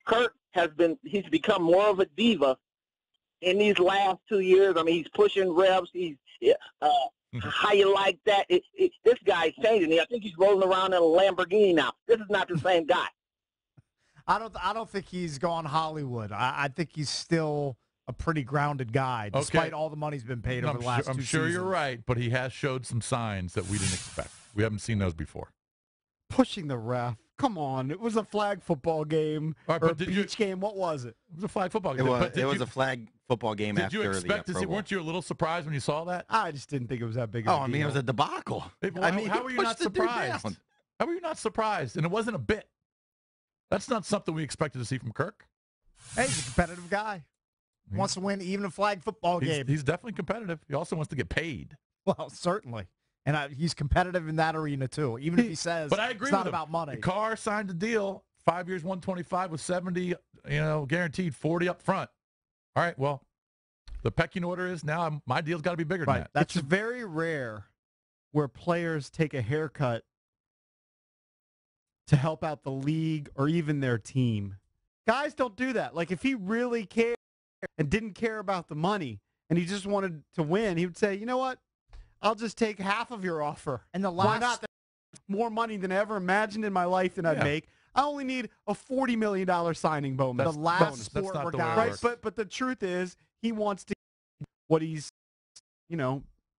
Kirk he's become more of a diva in these last 2 years. I mean, he's pushing reps. He's how you like that? This guy's changing. I think he's rolling around in a Lamborghini now. This is not the same guy. I don't think he's gone Hollywood. I think he's still a pretty grounded guy, despite all the money he's been paid over the last 2 seasons. I'm sure you're right, but he has showed some signs that we didn't expect. We haven't seen those before. Pushing the ref. Come on. It was a flag football game or a beach game. What was it? It was a flag football game. It was a flag football game after the Pro Bowl. Did you expect to see? Weren't you a little surprised when you saw that? I just didn't think it was that big of a deal. I mean, it was a debacle. How were you not surprised? How were you not surprised? And it wasn't a bit. That's not something we expected to see from Kirk. Hey, he's a competitive guy. He wants to win even a flag football game. He's definitely competitive. He also wants to get paid. Well, certainly. And he's competitive in that arena, too, even if he says but I agree it's not with him. about money. Carr signed a deal, 5 years, 125 with 70, guaranteed 40 up front. All right, well, the pecking order is now my deal's got to be bigger than that. That's very rare where players take a haircut to help out the league or even their team. Guys don't do that. Like, if he really cared and didn't care about the money and he just wanted to win, he would say, you know what? I'll just take half of your offer. And why not? More money than I ever imagined in my life than I'd make. I only need a $40 million signing bonus. The last sport where guys. Right, but the truth is he wants to get what he's,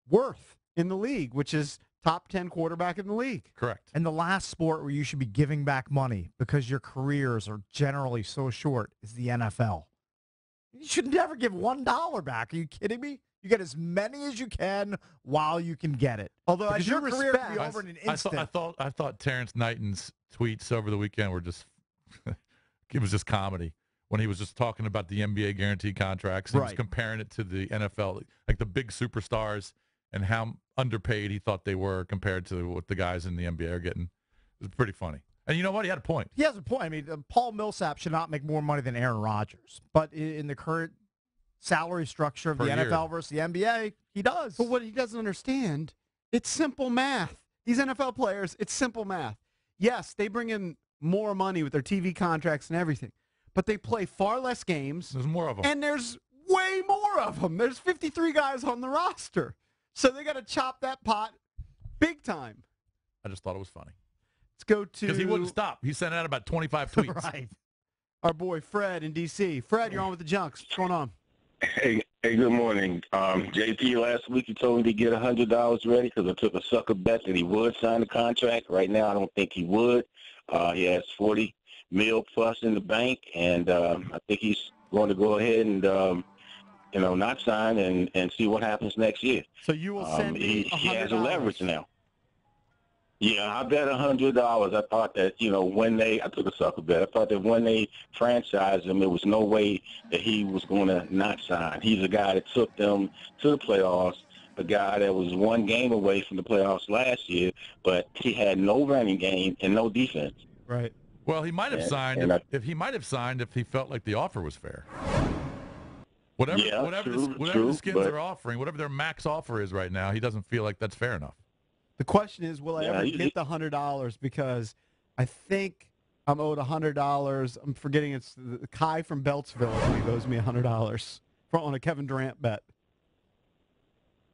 worth in the league, which is top 10 quarterback in the league. Correct. And the last sport where you should be giving back money because your careers are generally so short is the NFL. You should never give $1 back. Are you kidding me? You get as many as you can while you can get it. Although as your career could be over in an instant. I thought Terrence Knighton's tweets over the weekend were just it was just comedy when he was just talking about the NBA guaranteed contracts. He was comparing it to the NFL, like the big superstars and how underpaid he thought they were compared to what the guys in the NBA are getting. It was pretty funny. And you know what? He had a point. He has a point. I mean, Paul Millsap should not make more money than Aaron Rodgers. But in the current salary structure of the NFL versus the NBA, he does. But what he doesn't understand, it's simple math. These NFL players, it's simple math. Yes, they bring in more money with their TV contracts and everything, but they play far less games. There's more of them. And there's way more of them. There's 53 guys on the roster. So they got to chop that pot big time. I just thought it was funny. Let's go to... Because he wouldn't stop. He sent out about 25 tweets. Right. Our boy Fred in D.C. Fred, you're on with the Junks. What's going on? Hey, good morning. JP, last week you told me to get $100 ready because I took a sucker bet that he would sign the contract. Right now, I don't think he would. He has $40 million plus in the bank, and I think he's going to go ahead and, not sign and see what happens next year. So you will send me $100. He has a leverage now. Yeah, I bet $100. I thought that, I took a sucker bet. I thought that when they franchised him, there was no way that he was going to not sign. He's a guy that took them to the playoffs, a guy that was one game away from the playoffs last year, but he had no running game and no defense. Right. Well, he might have signed if he felt like the offer was fair. Whatever the Skins are offering, whatever their max offer is right now, he doesn't feel like that's fair enough. The question is, will I ever get the $100? Because I think I'm owed $100. I'm forgetting it's Kai from Beltsville, I believe, owes me $100 on a Kevin Durant bet.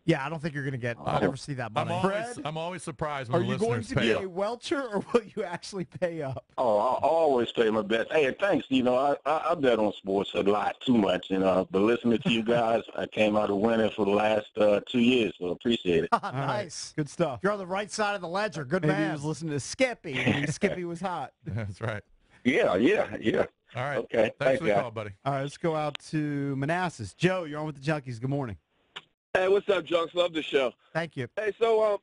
Yeah, I don't think you're going to get. I'll never see that money. I'm always surprised when the listeners pay up. Are you going to be a welcher, or will you actually pay up? Oh, I always pay my bets. Hey, thanks. I bet on sports a lot, too much. But listening to you guys, I came out a winner for the last 2 years, so appreciate it. Nice. Right. Good stuff. You're on the right side of the ledger. Good Maybe man. he was listening to Skippy, and Skippy was hot. That's right. Yeah. All right. Okay. Thanks for the call, buddy. All right, let's go out to Manassas. Joe, you're on with the Junkies. Good morning. Hey, what's up, Junks? Love the show. Thank you. Hey, so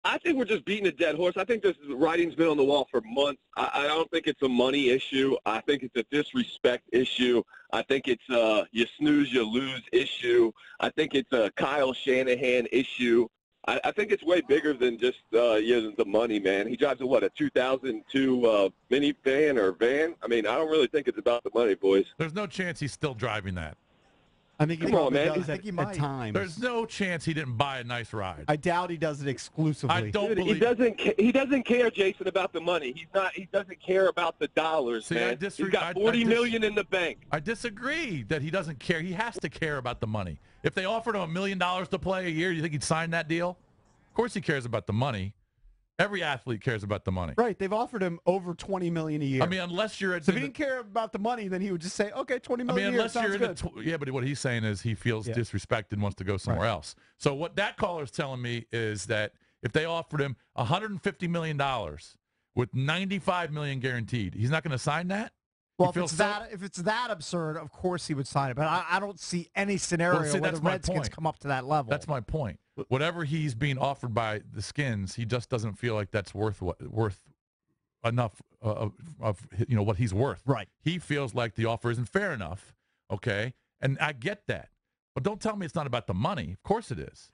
I think we're just beating a dead horse. I think this writing's been on the wall for months. I don't think it's a money issue. I think it's a disrespect issue. I think it's you snooze, you lose issue. I think it's a Kyle Shanahan issue. I think it's way bigger than just the money, man. He drives a 2002 minivan or van? I mean, I don't really think it's about the money, boys. There's no chance he's still driving that. I think he Come on, probably man. does I think he at might. times. There's no chance he didn't buy a nice ride. I doubt he does it exclusively. I don't Dude, believe he doesn't care, Jason, about the money. He doesn't care about the dollars, See, man. He's got $40 million in the bank. I disagree that he doesn't care. He has to care about the money. If they offered him $1 million to play a year, you think he'd sign that deal? Of course he cares about the money. Every athlete cares about the money. Right. They've offered him over $20 million a year. I mean, unless you're at so if he didn't care about the money, then he would just say, okay, $20 million a year unless sounds you're good. yeah, but what he's saying is he feels disrespected and wants to go somewhere else. So what that caller's telling me is that if they offered him $150 million with $95 million guaranteed, he's not going to sign that? Well, if it's that absurd, of course he would sign it. But I don't see any scenario where the Redskins come up to that level. That's my point. Whatever he's being offered by the Skins, he just doesn't feel like that's worth enough of what he's worth. Right. He feels like the offer isn't fair enough. Okay, and I get that, but don't tell me it's not about the money. Of course it is.